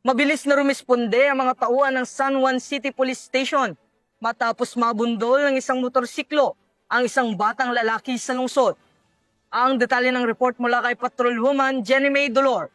Mabilis na rumisponde ang mga tauhan ng San Juan City Police Station matapos mabundol ng isang motorsiklo ang isang batang lalaki sa lungsod. Ang detalye ng report mula kay Patrolwoman Jenny May Dolor.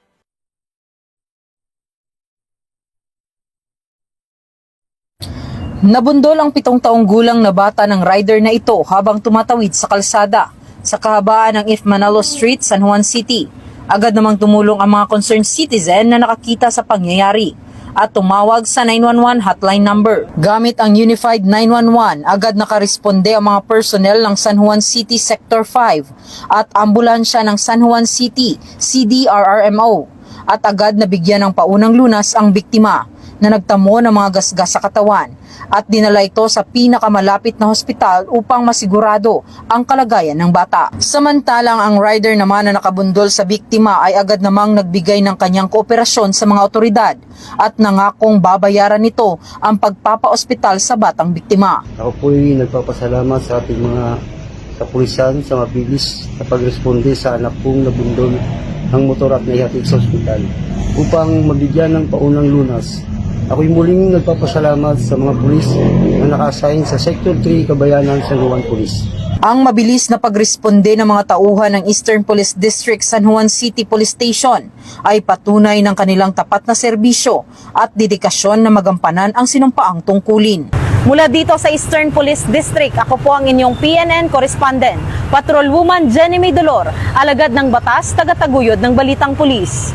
Nabundol ang 7 taong gulang na bata ng rider na ito habang tumatawid sa kalsada sa kahabaan ng If Manalo Street, San Juan City. Agad namang tumulong ang mga concerned citizen na nakakita sa pangyayari at tumawag sa 911 hotline number. Gamit ang Unified 911, agad nakaresponde ang mga personnel ng San Juan City Sector 5 at ambulansya ng San Juan City CDRRMO at agad nabigyan ng paunang lunas ang biktima na nagtamo ng mga gasgas sa katawan at dinala ito sa pinakamalapit na hospital upang masigurado ang kalagayan ng bata. Samantalang ang rider naman na nakabundol sa biktima ay agad namang nagbigay ng kanyang kooperasyon sa mga otoridad at nangakong babayaran nito ang pagpapaospital sa batang biktima. Ako po'y nagpapasalamat sa ating mga kapulisan sa mabilis na pagresponde sa anak kong nabundol ng motor at naihatid sa ospital upang mabigyan ng paunang lunas. Ako'y muling nagpapasalamat sa mga pulis na naka-assign sa Sector 3 Kabayanan San Juan Police. Ang mabilis na pagresponde ng mga tauhan ng Eastern Police District San Juan City Police Station ay patunay ng kanilang tapat na serbisyo at dedikasyon na magampanan ang sinumpaang tungkulin. Mula dito sa Eastern Police District, ako po ang inyong PNN correspondent, Patrolwoman Jenny May Dolor, alagad ng batas, tagataguyod ng Balitang Pulis.